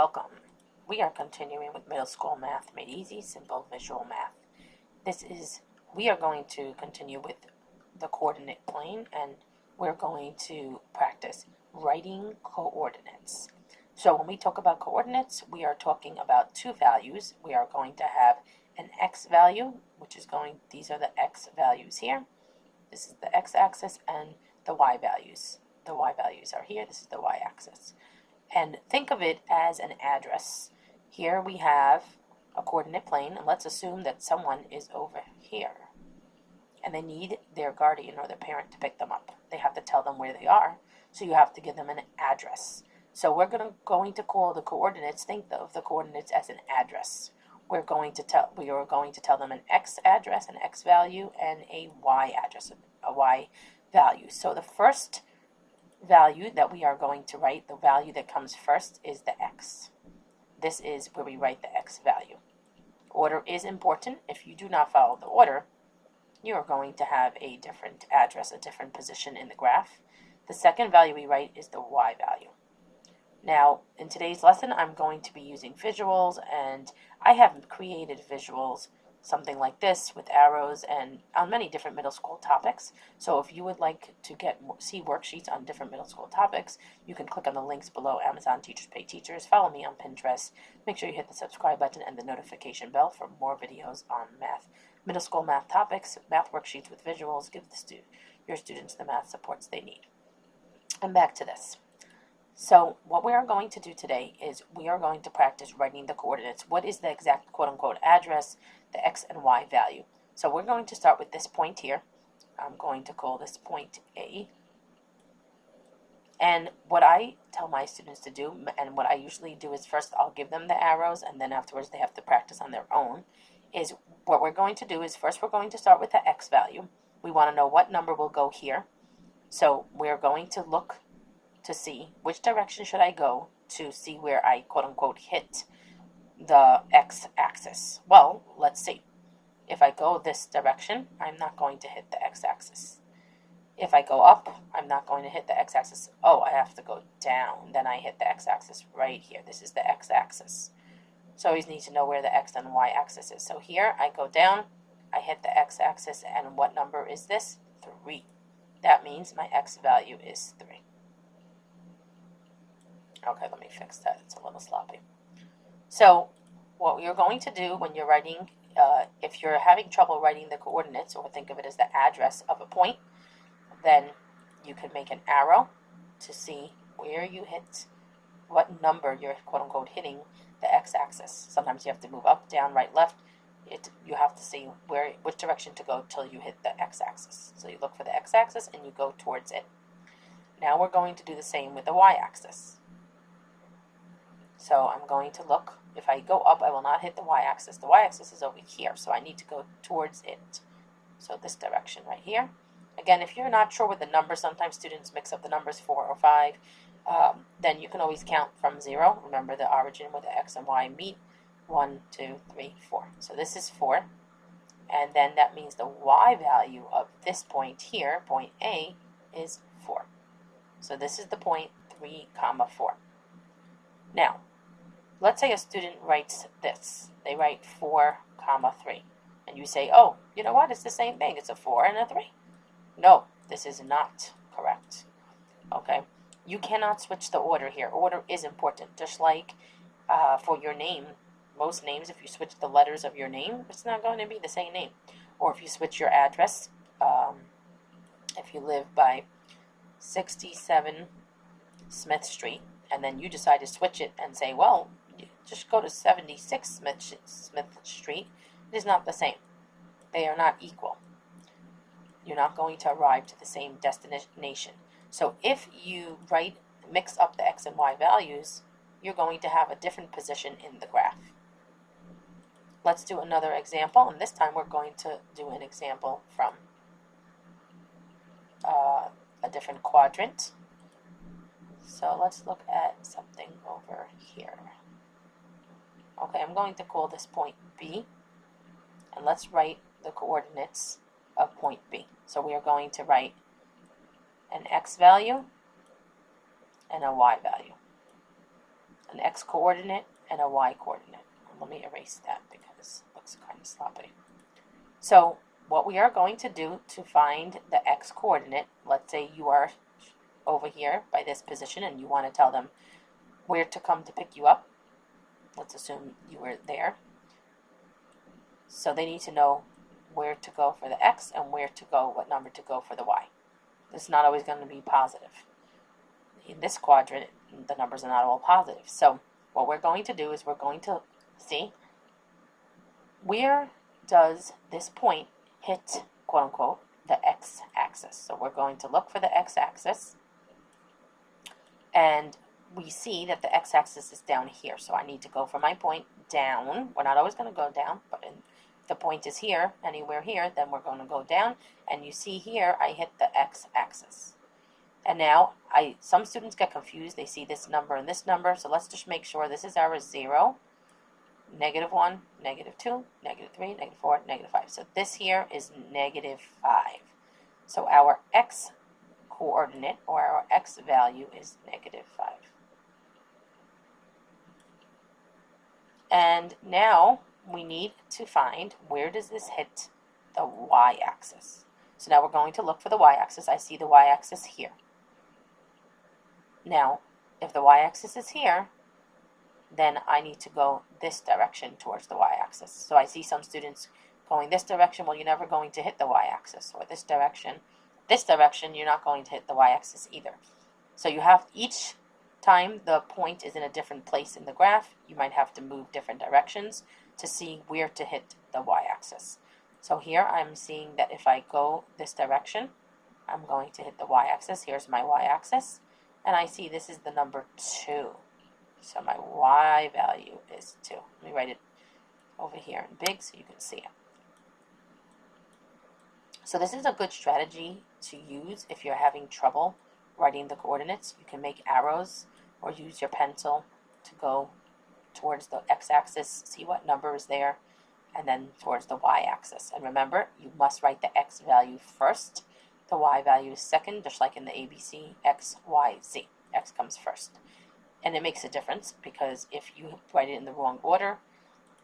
welcome. We are continuing with middle school math made easy, simple visual math. We are going to continue with the coordinate plane, and we're going to practice writing coordinates. So when we talk about coordinates, we are talking about two values. We are going to have an x value, these are the x values here. This is the x-axis, and the y values. The y values are here. This is the y-axis. And think of it as an address. Here we have a coordinate plane, and let's assume that someone is over here. And they need their guardian or their parent to pick them up. They have to tell them where they are, so you have to give them an address. So we're going to call the coordinates, think of the coordinates as an address. We are going to tell them an x address, an x value, and a y address, a y value. So the first value that we are going to write, the value that comes first, is the x. This is where we write the x value. Order is important. If you do not follow the order, you are going to have a different address, a different position in the graph. The second value we write is the y value. Now, in today's lesson, I'm going to be using visuals, and I have created visuals something like this with arrows and on many different middle school topics. So if you would like to see worksheets on different middle school topics, you can click on the links below. Amazon Teachers Pay Teachers. Follow me on Pinterest. Make sure you hit the subscribe button and the notification bell for more videos on middle school math topics, math worksheets with visuals. Give your students the math supports they need. And back to this. So what we are going to do today is we are going to practice writing the coordinates. What is the exact quote-unquote address, the x and y value? So we're going to start with this point here. I'm going to call this point A. And what I tell my students to do, and what I usually do is first I'll give them the arrows, and then afterwards they have to practice on their own, is what we're going to do is first we're going to start with the x value. We want to know what number will go here. So we're going to look to see which direction should I go to see where I quote-unquote hit the x-axis. Well, let's see. If I go this direction, I'm not going to hit the x-axis. If I go up, I'm not going to hit the x-axis. Oh, I have to go down. Then I hit the x-axis right here. This is the x-axis. So I always need to know where the x and y-axis is. So here I go down, I hit the x-axis, and what number is this? 3. That means my x value is 3. Okay, let me fix that. It's a little sloppy. So what you're going to do when you're writing, if you're having trouble writing the coordinates, or think of it as the address of a point, then you can make an arrow to see where you hit, what number you're quote-unquote hitting the x-axis. Sometimes you have to move up, down, right, left. You have to see which direction to go till you hit the x-axis. So you look for the x-axis and you go towards it. Now we're going to do the same with the y-axis. So I'm going to look. If I go up, I will not hit the y-axis. The y-axis is over here, so I need to go towards it. So this direction right here. Again, if you're not sure with the numbers, sometimes students mix up the numbers 4 or 5. Then you can always count from 0. Remember the origin where the x and y meet. 1, 2, 3, 4. So this is 4. And then that means the y value of this point here, point A, is 4. So this is the point 3, 4. Now, let's say a student writes this. They write 4, 3. And you say, oh, you know what? It's the same thing. It's a 4 and a 3. No, this is not correct. Okay? You cannot switch the order here. Order is important. Just like for your name, most names, if you switch the letters of your name, it's not going to be the same name. Or if you switch your address, if you live by 67 Smith Street, and then you decide to switch it and say, well, just go to 76 Smith Street, it is not the same. They are not equal. You're not going to arrive to the same destination. So if you mix up the x and y values, you're going to have a different position in the graph. Let's do another example, and this time we're going to do an example from a different quadrant. So let's look at something over here. Okay, I'm going to call this point B, and let's write the coordinates of point B. So we are going to write an x value and a y value. an x coordinate and a y coordinate. Let me erase that because it looks kind of sloppy. So what we are going to do to find the x coordinate, let's say you are over here by this position and you want to tell them where to come to pick you up. Let's assume you were there. So they need to know where to go for the x and where to go, what number to go for the y. It's not always going to be positive. In this quadrant, the numbers are not all positive. So what we're going to do is we're going to see where does this point hit, quote unquote, the x-axis. So we're going to look for the x-axis, and we see that the x-axis is down here. So I need to go from my point down. We're not always going to go down, but if the point is here, anywhere here, then we're going to go down. And you see here, I hit the x-axis. And now, some students get confused. They see this number and this number. So let's just make sure this is our 0, -1, -2, -3, -4, -5. So this here is -5. So our x coordinate, or our x value, is -5. And now we need to find where does this hit the y-axis. So now we're going to look for the y-axis. I see the y-axis here. Now, if the y-axis is here, then I need to go this direction towards the y-axis. So I see some students going this direction. Well, you're never going to hit the y-axis. Or this direction, you're not going to hit the y-axis either. So you have, each time the point is in a different place in the graph, you might have to move different directions to see where to hit the y-axis. So here I'm seeing that if I go this direction, I'm going to hit the y-axis. Here's my y-axis. And I see this is the number 2. So my y value is 2. Let me write it over here in big so you can see it. So this is a good strategy to use if you're having trouble writing the coordinates. You can make arrows or use your pencil to go towards the x-axis, see what number is there, and then towards the y-axis. And remember, you must write the x value first. The y value is second, just like in the ABC, x, y, z. X comes first. And it makes a difference because if you write it in the wrong order,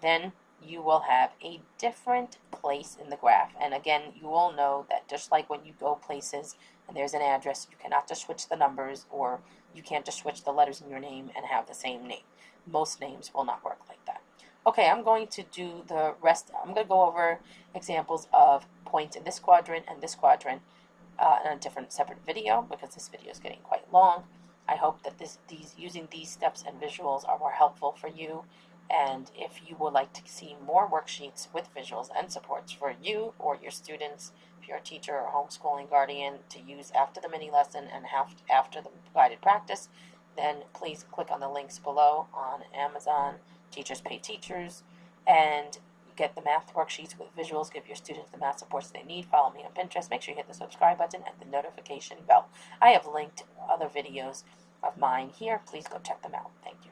then you will have a different place in the graph. And again, you all know that just like when you go places and there's an address, you cannot just switch the numbers, or you can't just switch the letters in your name and have the same name. Most names will not work like that. Okay, I'm going to do the rest. I'm going to go over examples of points in this quadrant and this quadrant in a different separate video because this video is getting quite long. I hope that using these steps and visuals are more helpful for you. And if you would like to see more worksheets with visuals and supports for you or your students, if you're a teacher or homeschooling guardian, to use after the mini lesson and after the guided practice, then please click on the links below on Amazon, Teachers Pay Teachers, and get the math worksheets with visuals. Give your students the math supports they need. Follow me on Pinterest. Make sure you hit the subscribe button and the notification bell. I have linked other videos of mine here. Please go check them out. Thank you.